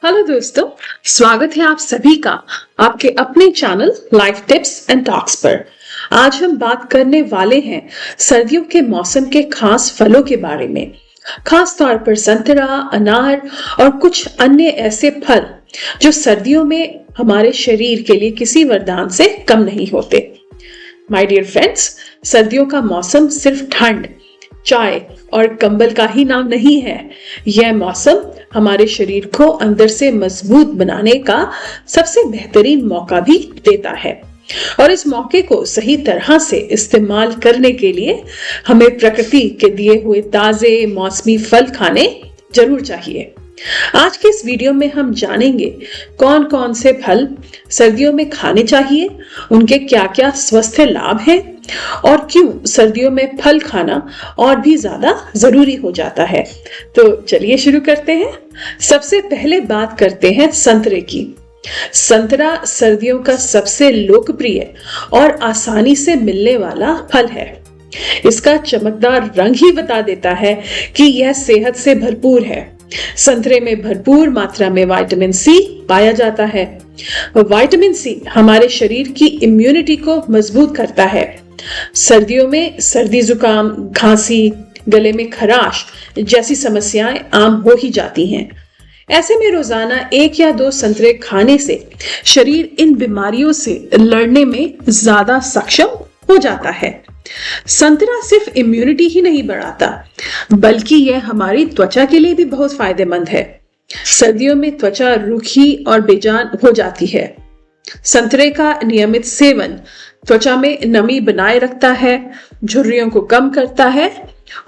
Hello दोस्तों, स्वागत है आप सभी का आपके अपने channel life tips and talks पर। आज हम बात करने वाले हैं सर्दियों के मौसम के खास फलों के बारे में। खास तौर पर संतरा, अनार और कुछ अन्य ऐसे फल जो सर्दियों में हमारे शरीर के लिए किसी वरदान से कम नहीं होते। माय डियर फ्रेंड्स, सर्दियों का मौसम सिर्फ ठंड, चाय और कंबल का ही नाम नहीं है। यह मौसम हमारे शरीर को अंदर से मजबूत बनाने का सबसे बेहतरीन मौका भी देता है और इस मौके को सही तरह से इस्तेमाल करने के लिए हमें प्रकृति के दिए हुए ताजे मौसमी फल खाने जरूर चाहिए। आज के इस वीडियो में हम जानेंगे कौन कौन से फल सर्दियों में खाने चाहिए, उनके क्या क्या स्वास्थ्य लाभ हैं और क्यों सर्दियों में फल खाना और भी ज्यादा जरूरी हो जाता है। तो चलिए शुरू करते हैं। सबसे पहले बात करते हैं संतरे की। संतरा सर्दियों का सबसे लोकप्रिय और आसानी से मिलने वाला फल है। इसका चमकदार रंग ही बता देता है कि यह सेहत से भरपूर है। संतरे में भरपूर मात्रा में विटामिन सी पाया जाता है। विटामिन सी हमारे शरीर की इम्यूनिटी को मजबूत करता है। सर्दियों में सर्दी, जुकाम, खांसी, गले में खराश जैसी समस्याएं आम हो ही जाती हैं। ऐसे में रोजाना 1 या 2 संतरे खाने से शरीर इन बीमारियों से लड़ने में ज्यादा सक्षम हो जाता है। संतरा सिर्फ इम्यूनिटी ही नहीं बढ़ाता, बल्कि यह हमारी त्वचा के लिए भी बहुत फायदेमंद है। सर्दियों में त्वचा रूखी और बेजान हो जाती है। संतरे का नियमित सेवन त्वचा में नमी बनाए रखता है, झुर्रियों को कम करता है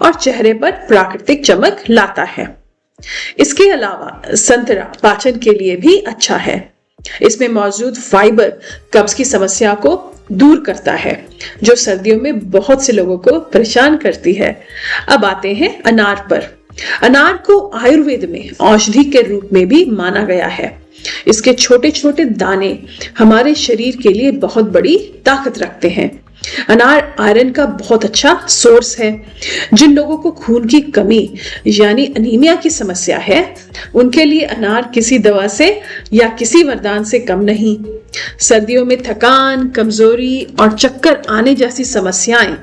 और चेहरे पर प्राकृतिक चमक लाता है। इसके अलावा संतरा पाचन के लिए भी अच्छा है। इसमें मौजूद फाइबर कब्ज की समस्या को दूर करता है, जो सर्दियों में बहुत से लोगों को परेशान करती है। अब आते हैं अनार पर। अनार को आयुर्वेद में औषधि के रूप में भी माना गया है। इसके छोटे छोटे दाने हमारे शरीर के लिए बहुत बड़ी ताकत रखते हैं। अनार आयरन का बहुत अच्छा सोर्स है। जिन लोगों को खून की कमी यानी अनीमिया की समस्या है, उनके लिए अनार किसी दवा से या किसी वरदान से कम नहीं। सर्दियों में थकान, कमजोरी और चक्कर आने जैसी समस्याएं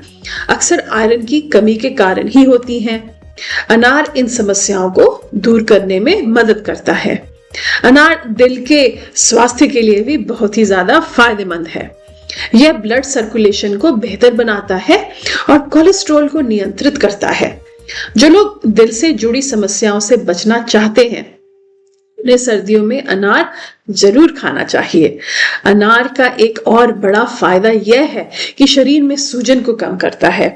अक्सर आयरन की कमी के कारण ही होती हैं। अनार इन समस्याओं को दूर करने में मदद करता है। अनार दिल के स्वास्थ्य के लिए भी बहुत ही ज्यादा फायदेमंद है। यह ब्लड सर्कुलेशन को बेहतर बनाता है और कोलेस्ट्रॉल को नियंत्रित करता है। जो लोग दिल से जुड़ी समस्याओं से बचना चाहते हैं, उन्हें सर्दियों में अनार जरूर खाना चाहिए। अनार का एक और बड़ा फायदा यह है कि शरीर में सूजन को कम करता है।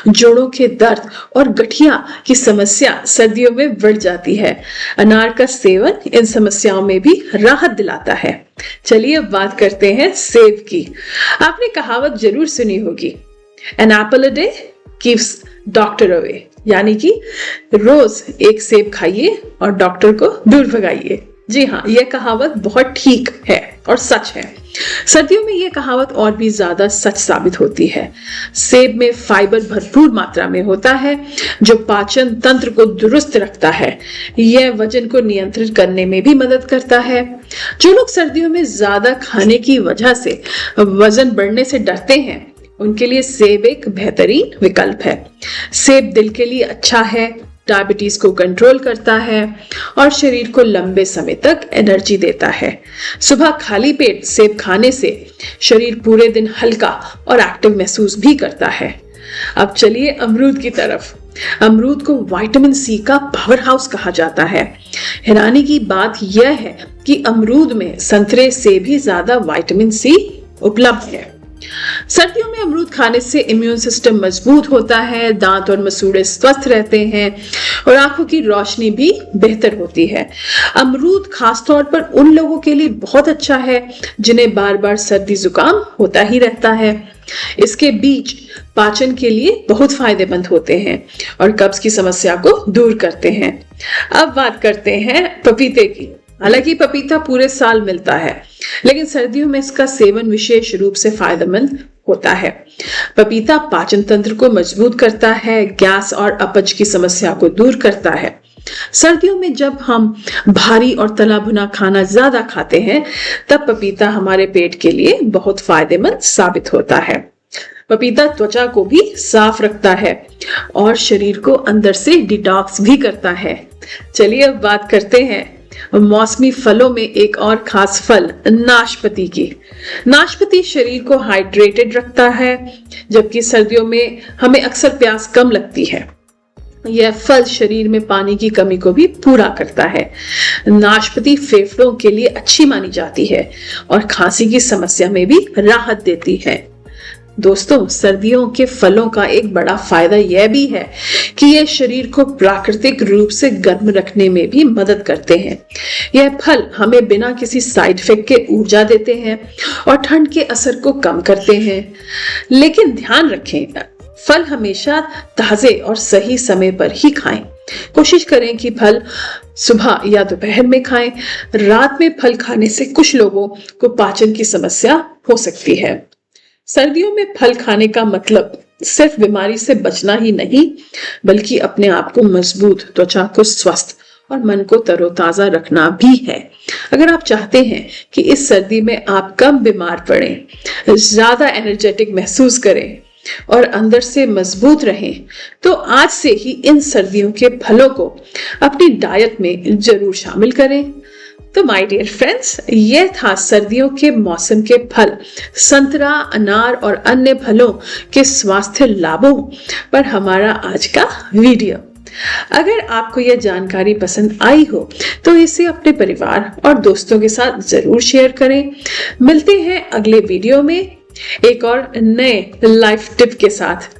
जोड़ों के दर्द और गठिया की समस्या सर्दियों में बढ़ जाती है। अनार का सेवन इन समस्याओं में भी राहत दिलाता है। चलिए अब बात करते हैं सेब की। आपने कहावत जरूर सुनी होगी, an apple a day keeps doctor away, यानी कि रोज एक सेब खाइए और डॉक्टर को दूर भगाइए। जी हाँ, यह कहावत बहुत ठीक है और सच है। सर्दियों में यह कहावत और भी ज्यादा सच साबित होती है। सेब में फाइबर भरपूर मात्रा में होता है, जो पाचन तंत्र को दुरुस्त रखता है। यह वजन को नियंत्रित करने में भी मदद करता है। जो लोग सर्दियों में ज्यादा खाने की वजह से वजन बढ़ने से डरते हैं, उनके लिए सेब एक बेहतरीन विकल्प है। सेब दिल के लिए अच्छा है, डायबिटीज को कंट्रोल करता है और शरीर को लंबे समय तक एनर्जी देता है। सुबह खाली पेट सेब खाने से शरीर पूरे दिन हल्का और एक्टिव महसूस भी करता है। अब चलिए अमरूद की तरफ। अमरूद को विटामिन सी का पावर हाउस कहा जाता है। हैरानी की बात यह है कि अमरूद में संतरे से भी ज्यादा विटामिन सी उपलब्ध है। सर्दियों में अमरूद खाने से इम्यून सिस्टम मजबूत होता है, दांत और मसूड़े स्वस्थ रहते हैं और आंखों की रोशनी भी बेहतर होती है। अमरूद खासतौर पर उन लोगों के लिए बहुत अच्छा है जिन्हें बार बार सर्दी जुकाम होता ही रहता है। इसके बीज पाचन के लिए बहुत फायदेमंद होते हैं और कब्ज की समस्या को दूर करते हैं। अब बात करते हैं पपीते की। हालांकि पपीता पूरे साल मिलता है, लेकिन सर्दियों में इसका सेवन विशेष रूप से फायदेमंद होता है। पपीता पाचन तंत्र को मजबूत करता है, गैस और अपच की समस्या को दूर करता है। सर्दियों में जब हम भारी और तला भुना खाना ज्यादा खाते हैं, तब पपीता हमारे पेट के लिए बहुत फायदेमंद साबित होता है। पपीता त्वचा को भी साफ रखता है और शरीर को अंदर से डिटॉक्स भी करता है। चलिए अब बात करते हैं मौसमी फलों में एक और खास फल नाशपाती की। नाशपाती शरीर को हाइड्रेटेड रखता है, जबकि सर्दियों में हमें अक्सर प्यास कम लगती है। यह फल शरीर में पानी की कमी को भी पूरा करता है। नाशपाती फेफड़ों के लिए अच्छी मानी जाती है और खांसी की समस्या में भी राहत देती है। दोस्तों, सर्दियों के फलों का एक बड़ा फायदा यह भी है कि यह शरीर को प्राकृतिक रूप से गर्म रखने में भी मदद करते हैं। यह फल हमें बिना किसी साइड इफेक्ट के ऊर्जा देते हैं और ठंड के असर को कम करते हैं। लेकिन ध्यान रखें, फल हमेशा ताजे और सही समय पर ही खाएं। कोशिश करें कि फल सुबह या दोपहर में खाएं। रात में फल खाने से कुछ लोगों को पाचन की समस्या हो सकती है। सर्दियों में फल खाने का मतलब सिर्फ बीमारी से बचना ही नहीं, बल्कि अपने आप को मजबूत, त्वचा को स्वस्थ और मन को तरोताजा रखना भी है। अगर आप चाहते हैं कि इस सर्दी में आप कम बीमार पड़ें, ज्यादा एनर्जेटिक महसूस करें और अंदर से मजबूत रहें, तो आज से ही इन सर्दियों के फलों को अपनी डाइट में जरूर शामिल करें। तो माय डियर फ्रेंड्स, यह था सर्दियों के मौसम के फल, संतरा, अनार और अन्य फलों के स्वास्थ्य लाभों पर हमारा आज का वीडियो। अगर आपको यह जानकारी पसंद आई हो तो इसे अपने परिवार और दोस्तों के साथ जरूर शेयर करें। मिलते हैं अगले वीडियो में एक और नए लाइफ टिप के साथ।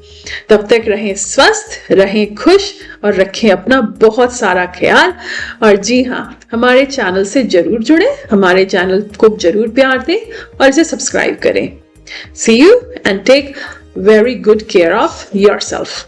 तब तक रहें स्वस्थ, रहें खुश और रखें अपना बहुत सारा ख्याल। और जी हाँ, हमारे चैनल से जरूर जुड़ें, हमारे चैनल को जरूर प्यार दें और इसे सब्सक्राइब करें। See you and take very good care of yourself.